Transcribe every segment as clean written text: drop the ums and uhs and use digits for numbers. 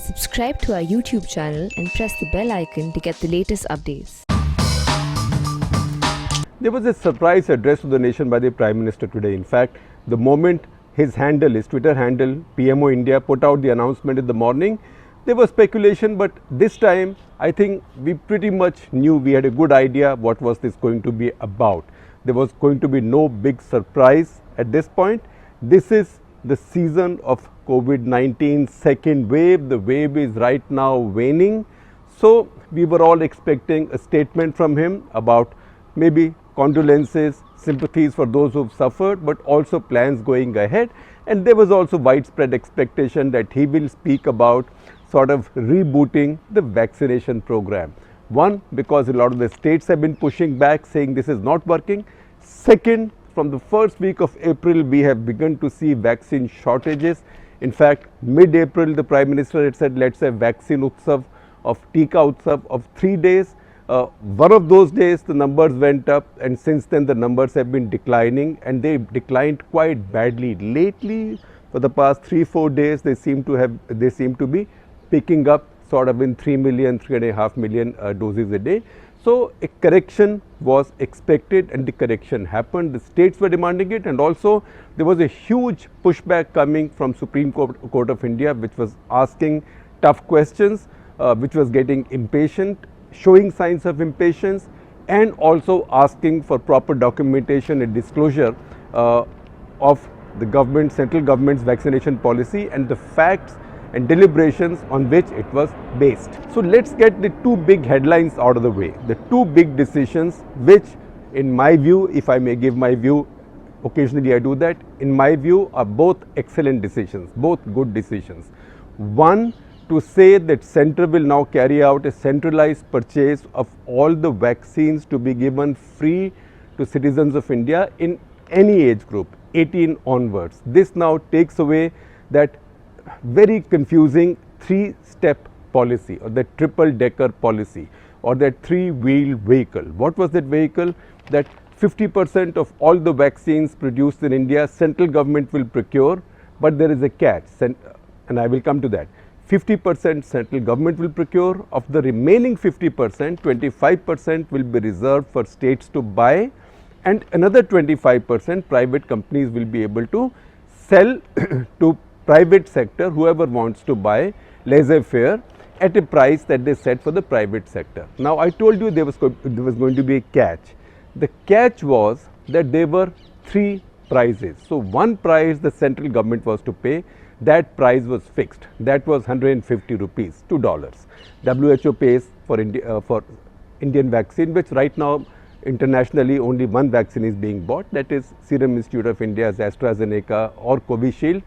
Subscribe to our YouTube channel and press the bell icon to get the latest updates. There was a surprise address to the nation by the Prime Minister today. In fact, the moment his Twitter handle, PMO India, put out the announcement in the morning, there was speculation, but this time I think we pretty much knew, we had a good idea what was this going to be about. There was going to be no big surprise at this point. This is the season of COVID-19 second wave. The wave is right now waning. So we were all expecting a statement from him about maybe condolences, sympathies for those who've suffered, but also plans going ahead. And there was also widespread expectation that he will speak about sort of rebooting the vaccination program. One, because a lot of the states have been pushing back, saying this is not working. Second, from the first week of April, we have begun to see vaccine shortages. In fact, mid-April, the Prime Minister had said, let's have vaccine utsav of Tika Utsav of 3 days. One of those days, the numbers went up, and since then the numbers have been declining, and they declined quite badly. Lately, for the past 3-4 days, they seem to be picking up sort of in 3 million, 3.5 million doses a day. So a correction was expected, and the correction happened. The states were demanding it, and also there was a huge pushback coming from Supreme Court of India, which was asking tough questions, which was getting impatient, showing signs of impatience, and also asking for proper documentation and disclosure of the government, central government's vaccination policy and the facts and deliberations on which it was based. So let's get the two big headlines out of the way. The two big decisions, which in my view, if I may give my view, occasionally I do that, in my view are both excellent decisions, both good decisions. One, to say that Centre will now carry out a centralized purchase of all the vaccines to be given free to citizens of India in any age group, 18 onwards. This now takes away that very confusing 3-step policy, or the triple-decker policy, or that 3-wheeled vehicle. What was that vehicle? That 50% of all the vaccines produced in India, central government will procure, but there is a catch, and I will come to that. 50% central government will procure. Of the remaining 50%, 25% will be reserved for states to buy, and another 25% private companies will be able to sell to private sector, whoever wants to buy, laissez-faire, at a price that they set for the private sector. Now, I told you there was going to be a catch. The catch was that there were 3 prices. So, one price the central government was to pay, that price was fixed. That was 150 rupees, $2. WHO pays for Indian vaccine, which right now internationally only one vaccine is being bought, that is Serum Institute of India's AstraZeneca or Covishield,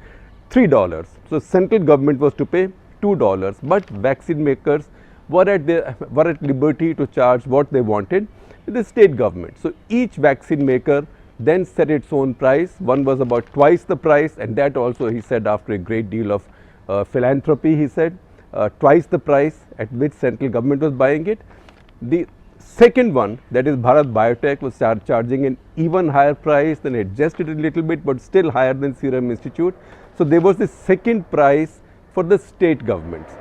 $3. So central government was to pay $2, but vaccine makers were at liberty to charge what they wanted with the state government. So each vaccine maker then set its own price. One was about twice the price, and that also, he said, after a great deal of philanthropy, he said, twice the price at which central government was buying it. The second one, that is Bharat Biotech, was charging an even higher price, then adjusted a little bit, but still higher than Serum Institute. So there was the second price for the state governments.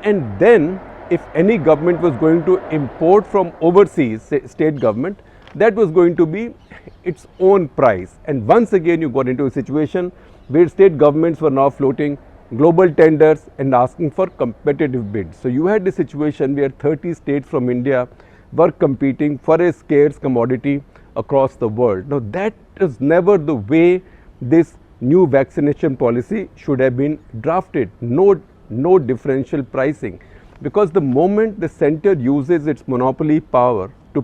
And then if any government was going to import from overseas, say state government, that was going to be its own price. And once again you got into a situation where state governments were now floating global tenders and asking for competitive bids. So you had the situation where 30 states from India were competing for a scarce commodity across the world. Now that is never the way this new vaccination policy should have been drafted. No differential pricing, because the moment the centre uses its monopoly power to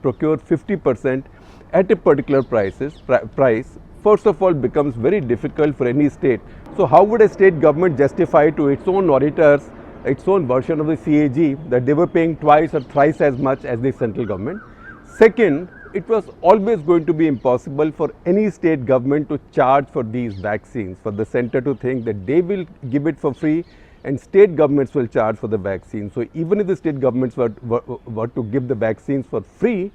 procure 50% at a particular price, first of all becomes very difficult for any state. So how would a state government justify to its own auditors, its own version of the CAG, that they were paying twice or thrice as much as the central government? Second, it was always going to be impossible for any state government to charge for these vaccines, for the centre to think that they will give it for free and state governments will charge for the vaccine. So even if the state governments were to give the vaccines for free,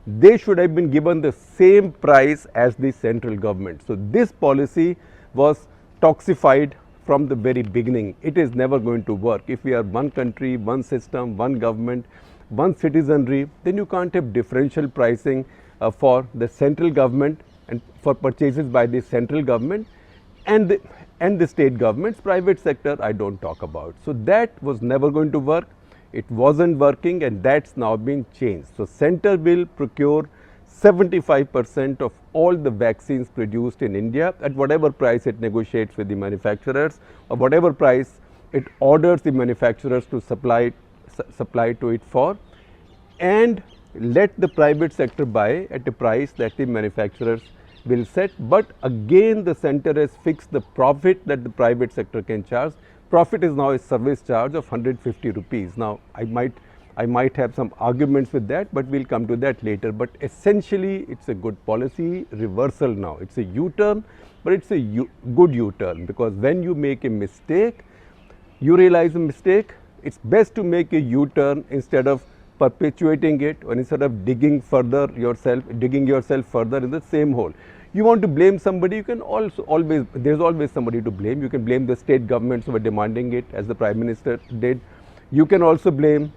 they should have been given the same price as the central government. So this policy was toxified from the very beginning, it is never going to work. If we are one country, one system, one government, one citizenry, then you can't have differential pricing for the central government and for purchases by the central government and the state governments. Private sector I don't talk about. So that was never going to work. It wasn't working, and that's now been changed. So center will procure 75% of all the vaccines produced in India at whatever price it negotiates with the manufacturers, or whatever price it orders the manufacturers to supply to it for, and let the private sector buy at a price that the manufacturers will set. But again, the center has fixed the profit that the private sector can charge. Profit is now a service charge of 150 rupees. Now I might have some arguments with that, but we'll come to that later. But essentially it's a good policy reversal now. It's a U-turn, but it's a good U-turn, because when you make a mistake, you realize a mistake, it's best to make a U-turn instead of perpetuating it, or instead of digging yourself further in the same hole. You want to blame somebody, you can there's always somebody to blame. You can blame the state governments who were demanding it, as the Prime Minister did. You can also blame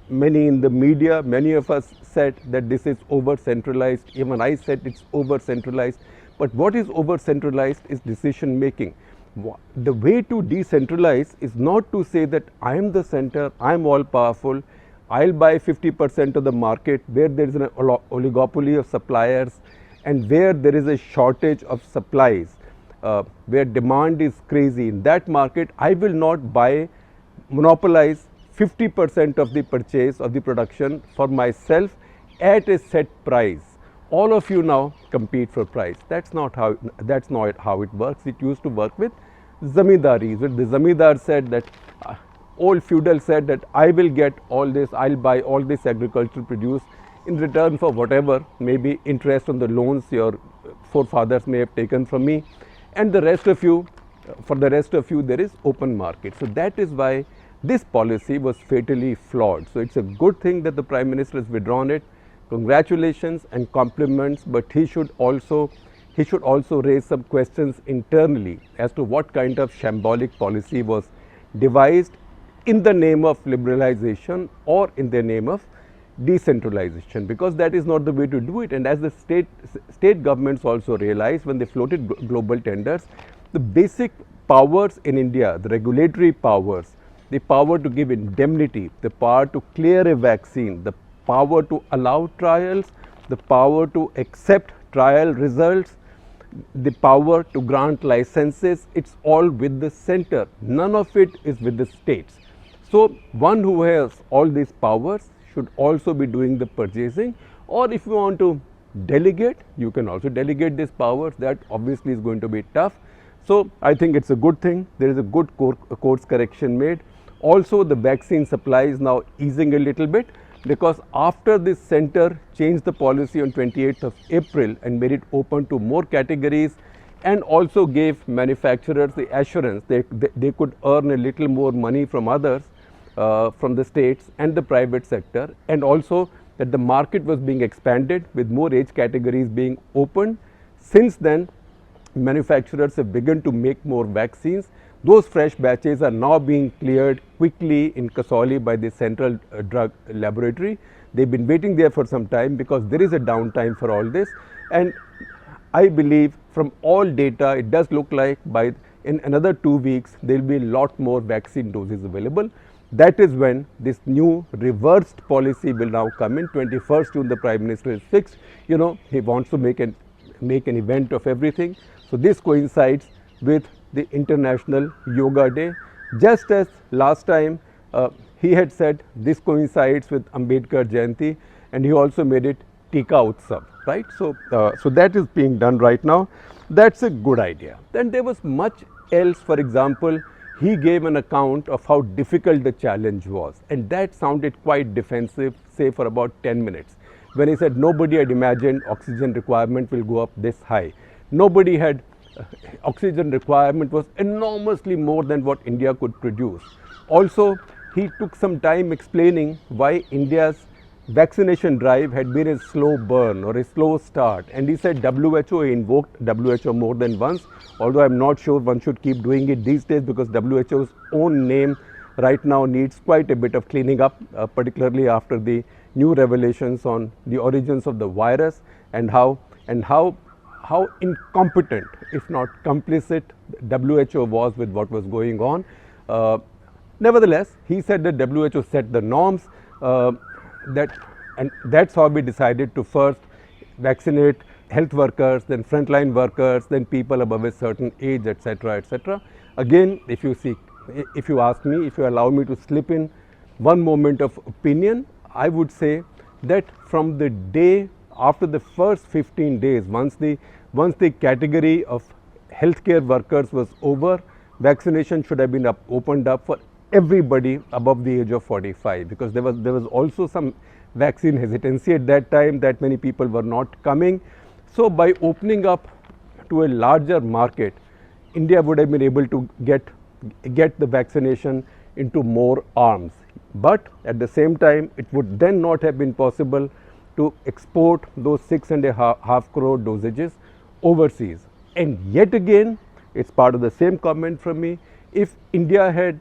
many in the media. Many of us said that this is over centralized. Even I said it's over centralized. But what is over centralized is decision making. The way to decentralize is not to say that I am the center, I am all powerful, I'll buy 50% of the market where there is an oligopoly of suppliers and where there is a shortage of supplies, where demand is crazy. In that market, I will not monopolize 50% of the purchase of the production for myself at a set price. All of you now compete for price. That's not how it works. It used to work with zamindaris, where the zamindar said that, old feudal said that I will get all this, I'll buy all this agricultural produce in return for whatever, maybe interest on the loans your forefathers may have taken from me, and for the rest of you there is open market. So that is why this policy was fatally flawed. So it's a good thing that the Prime Minister has withdrawn it. Congratulations and compliments, but he should also raise some questions internally as to what kind of shambolic policy was devised in the name of liberalization or in the name of decentralization, because that is not the way to do it. And as the state governments also realized when they floated global tenders, the basic powers in India, the regulatory powers, the power to give indemnity, the power to clear a vaccine, the power to allow trials, the power to accept trial results, the power to grant licenses, it's all with the center. None of it is with the states. So one who has all these powers should also be doing the purchasing, or if you want to delegate, you can also delegate these powers. That obviously is going to be tough. So I think it's a good thing. There is a good course correction made. Also, the vaccine supply is now easing a little bit, because after this center changed the policy on 28th of April and made it open to more categories, and also gave manufacturers the assurance they could earn a little more money from others, from the states and the private sector, and also that the market was being expanded with more age categories being opened. Since then, manufacturers have begun to make more vaccines. Those fresh batches are now being cleared quickly in Kasauli by the Central Drug Laboratory. They've been waiting there for some time because there is a downtime for all this, and I believe from all data it does look like in another 2 weeks there will be a lot more vaccine doses available. That is when this new reversed policy will now come in. 21st June the Prime Minister is fixed. He wants to make an event of everything. So this coincides with the International Yoga Day. Just as last time he had said this coincides with Ambedkar Jayanti, and he also made it Tika Utsav, right? So that is being done right now. That's a good idea. Then there was much else. For example, he gave an account of how difficult the challenge was, and that sounded quite defensive, say for about 10 minutes. When he said nobody had imagined oxygen requirement will go up this high. Nobody had oxygen requirement was enormously more than what India could produce. Also, he took some time explaining why India's vaccination drive had been a slow burn or a slow start, and he said WHO invoked WHO more than once, although I'm not sure one should keep doing it these days because WHO's own name right now needs quite a bit of cleaning up, particularly after the new revelations on the origins of the virus and how incompetent, if not complicit, WHO was with what was going on. Nevertheless, he said that WHO set the norms, and that's how we decided to first vaccinate health workers, then frontline workers, then people above a certain age, etc., etc. Again, if you ask me, if you allow me to slip in one moment of opinion, I would say that from the day after the first 15 days, once the category of healthcare workers was over, vaccination should have been opened up for everybody above the age of 45, because there was also some vaccine hesitancy at that time, that many people were not coming. So by opening up to a larger market, India would have been able to get the vaccination into more arms. But at the same time, it would then not have been possible to export those 6.5 crore dosages overseas. And yet again, it's part of the same comment from me, if India had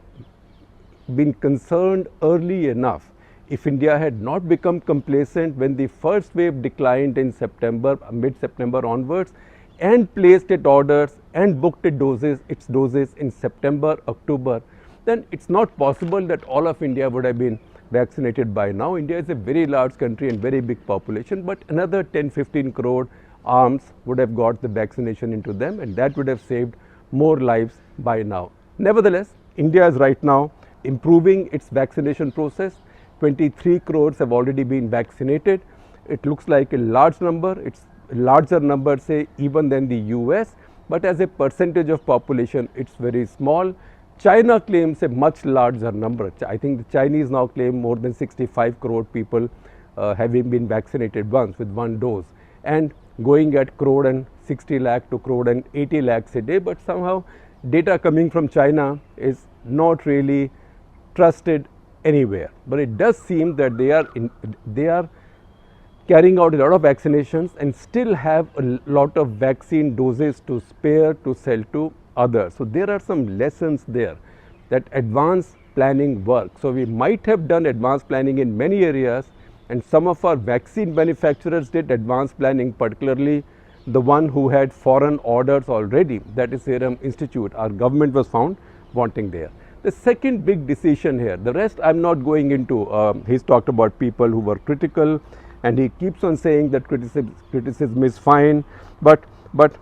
been concerned early enough, if India had not become complacent when the first wave declined in September, mid-September onwards, and placed its orders and booked its doses in September, October, then it's not possible that all of India would have been vaccinated by now. India is a very large country and very big population, but another 10-15 crore arms would have got the vaccination into them, and that would have saved more lives by now. Nevertheless, India is right now improving its vaccination process. 23 crores have already been vaccinated. It looks like a large number. It's a larger number, say, even than the US, but as a percentage of population, it's very small. China claims a much larger number. I think the Chinese now claim more than 65 crore people having been vaccinated once with one dose, and going at crore and 60 lakh to crore and 80 lakhs a day. But somehow data coming from China is not really trusted anywhere. But it does seem that they are carrying out a lot of vaccinations and still have a lot of vaccine doses to spare to sell to others. So there are some lessons there that advanced planning works. So we might have done advanced planning in many areas, and some of our vaccine manufacturers did advanced planning, particularly the one who had foreign orders already, that is Serum Institute. Our government was found wanting there. The second big decision here, the rest I am not going into. He's talked about people who were critical, and he keeps on saying that criticism is fine, but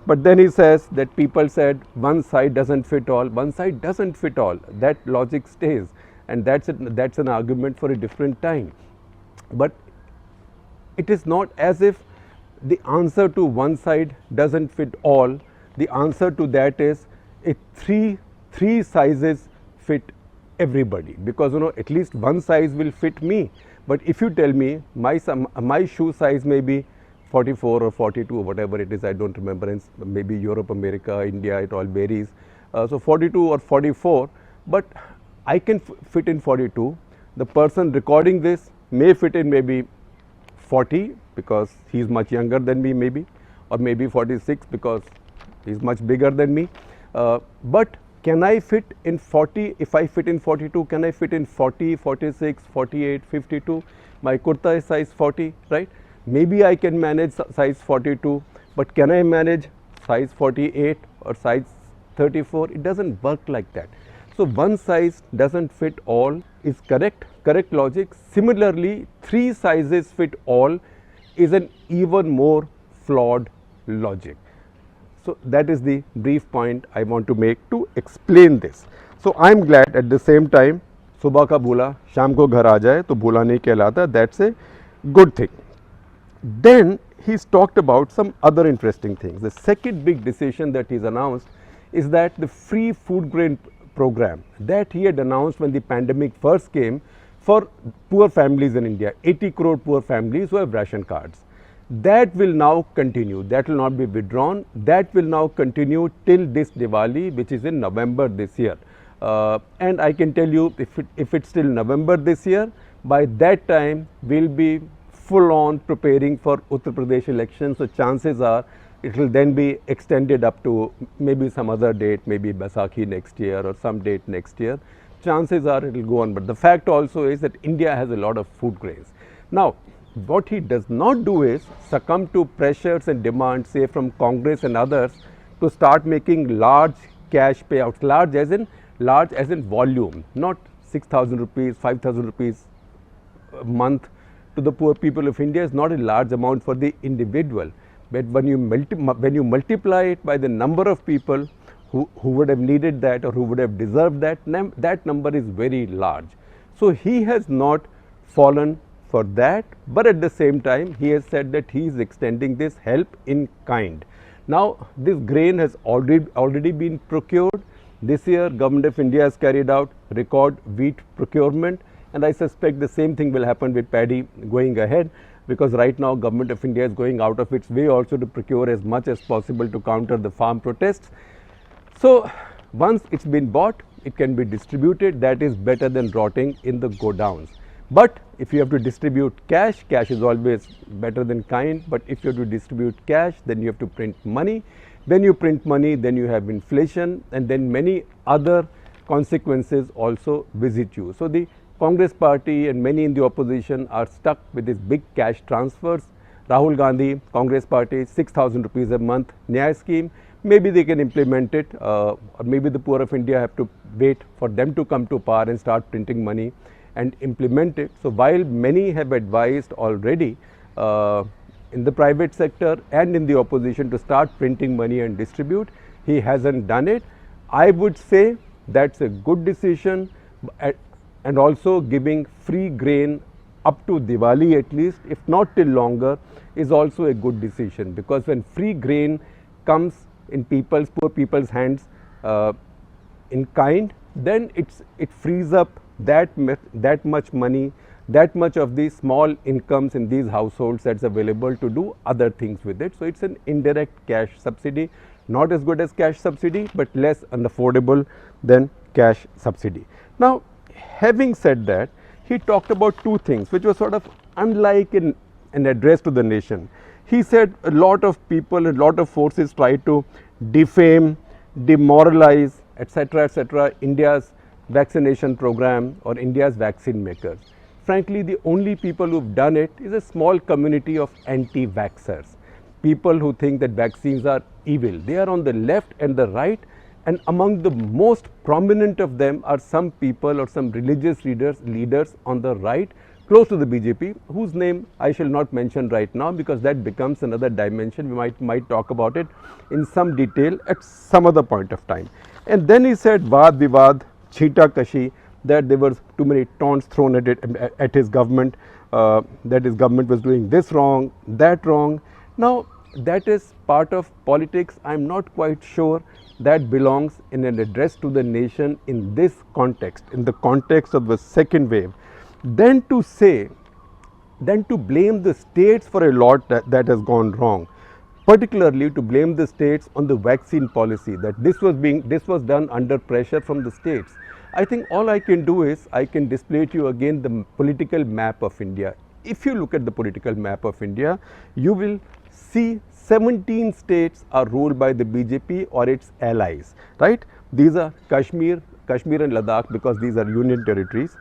then he says that people said one side doesn't fit all. One side doesn't fit all. That logic stays, and that's an argument for a different time. But it is not as if the answer to one side doesn't fit all. The answer to that is three sizes fit everybody, because at least one size will fit me. But if you tell me my shoe size may be 44 or 42 or whatever it is, I don't remember, and maybe Europe, America, India, it all varies. So 42 or 44, but I can fit in 42. The person recording this may fit in maybe 40 because he's much younger than me, maybe, or maybe 46 because he's much bigger than me. But can I fit in 40? If I fit in 42, can I fit in 40, 46, 48, 52? My kurta is size 40, right? Maybe I can manage size 42, but can I manage size 48 or size 34? It doesn't work like that. So one size doesn't fit all is correct logic. Similarly, three sizes fit all is an even more flawed logic. So that is the brief point I want to make to explain this. So I am glad at the same time, सुबह का भूला शाम को घर आ जाए तो भूला नहीं कहलाता. That's a good thing. Then he's talked about some other interesting things. The second big decision that he's announced is that the free food grain program that he had announced when the pandemic first came for poor families in India, 80 crore poor families who have ration cards, that will now continue. That will not be withdrawn. That will now continue till this Diwali, which is in November this year. And I can tell you, if it's still November this year, by that time we'll be full on preparing for Uttar Pradesh elections. So chances are it will then be extended up to maybe some other date, maybe Baisakhi next year or some date next year. Chances are it will go on. But the fact also is that India has a lot of food grains. Now, what he does not do is succumb to pressures and demands, say from Congress and others, to start making large cash payouts, large as in volume, not 6,000 rupees, 5,000 rupees a month to the poor people of India is not a large amount for the individual. But when you multiply it by the number of people who would have needed that or who would have deserved that, that number is very large. So he has not fallen for that, but at the same time he has said that he is extending this help in kind. Now this grain has already been procured. This year Government of India has carried out record wheat procurement, and I suspect the same thing will happen with paddy going ahead, because right now Government of India is going out of its way also to procure as much as possible to counter the farm protests. So once it's been bought, it can be distributed. That is better than rotting in the godowns. But if you have to distribute cash, cash is always better than kind. But if you have to distribute cash, then you have to print money. When you print money, then you have inflation, and then many other consequences also visit you. So the Congress party and many in the opposition are stuck with these big cash transfers. Rahul Gandhi, Congress party, 6,000 rupees a month Nyaya scheme. Maybe they can implement it, or maybe the poor of India have to wait for them to come to power and start printing money and implement it. So while many have advised already in the private sector and in the opposition to start printing money and distribute, he hasn't done it. I would say that's a good decision, and also giving free grain up to Diwali at least, if not till longer, is also a good decision, because when free grain comes in poor people's hands in kind, then it frees up that much money, that much of the small incomes in these households that's available to do other things with it. So it's an indirect cash subsidy, not as good as cash subsidy, but less unaffordable than cash subsidy. Now, having said that, he talked about two things which were sort of unlike in an address to the nation. He said a lot of people, a lot of forces try to defame, demoralize, etc., India's vaccination program or India's vaccine makers. Frankly, the only people who've done it is a small community of anti-vaxxers, people who think that vaccines are evil. They are on the left and the right, and among the most prominent of them are some people or some religious leaders on the right, close to the BJP, whose name I shall not mention right now, because that becomes another dimension. We might talk about it in some detail at some other point of time. And then he said Vaad Vivad, Chhita Kashi, that there were too many taunts thrown at his government, that his government was doing this wrong, that wrong. Now that is part of politics. I am not quite sure that belongs in an address to the nation in this context, in the context of the second wave. Then to blame the states for a lot that has gone wrong, particularly to blame the states on the vaccine policy, that this was done under pressure from the states. I think all I can do is I can display to you again the political map of India. If you look at the political map of India, you will see 17 states are ruled by the BJP or its allies, right? These are Kashmir and Ladakh, because these are union territories.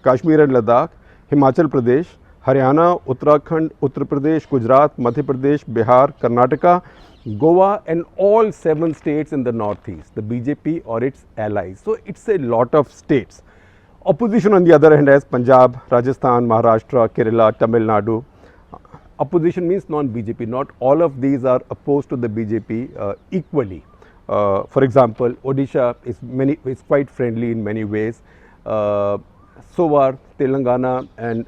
Kashmir and Ladakh, Himachal Pradesh, Haryana, Uttarakhand, Uttar Pradesh, Gujarat, Madhya Pradesh, Bihar, Karnataka, Goa, and all 7 states in the northeast, the BJP or its allies. So it's a lot of states. Opposition on the other hand has Punjab, Rajasthan, Maharashtra, Kerala, Tamil Nadu. Opposition means non-BJP. Not all of these are opposed to the BJP equally. For example, Odisha is quite friendly in many ways. So are Telangana and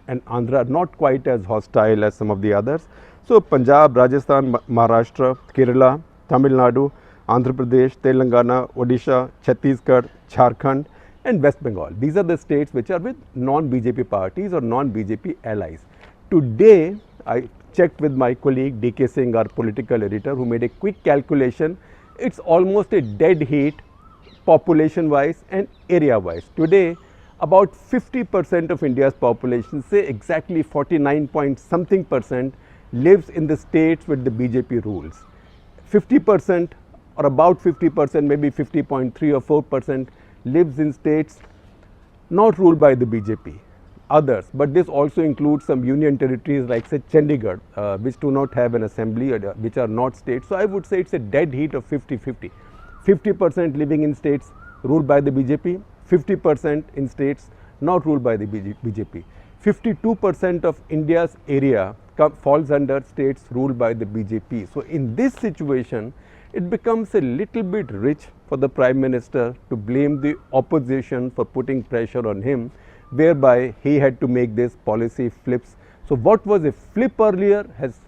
Andhra, not quite as hostile as some of the others. So Punjab, Rajasthan, Maharashtra, Kerala, Tamil Nadu, Andhra Pradesh, Telangana, Odisha, Chhattisgarh, Jharkhand and West Bengal. These are the states which are with non-BJP parties or non-BJP allies. Today, I checked with my colleague D.K. Singh, our political editor, who made a quick calculation. It's almost a dead heat population-wise and area-wise. Today, about 50% of India's population, say exactly 49 point something percent, lives in the states where the BJP rules. 50% or about 50%, maybe 50.3 or 4% lives in states not ruled by the BJP, others, but this also includes some union territories like say Chandigarh, which do not have an assembly, which are not states. So I would say it's a dead heat of 50-50. 50% living in states ruled by the BJP, 50% in states not ruled by the BJP. 52% of India's area falls under states ruled by the BJP. So in this situation, it becomes a little bit rich for the Prime Minister to blame the opposition for putting pressure on him, whereby he had to make these policy flips. So what was a flip earlier has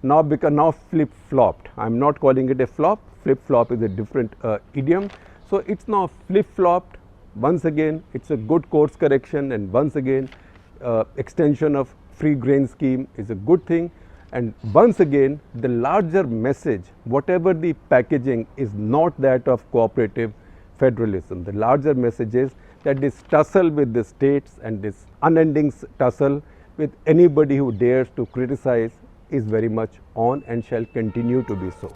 now become flip-flopped. I am not calling it a flop. Flip-flop is a different idiom. So it's now flip-flopped. Once again, it's a good course correction, and once again, extension of free grain scheme is a good thing. And once again, the larger message, whatever the packaging, is not that of cooperative federalism. The larger message is that this tussle with the states and this unending tussle with anybody who dares to criticize is very much on and shall continue to be so.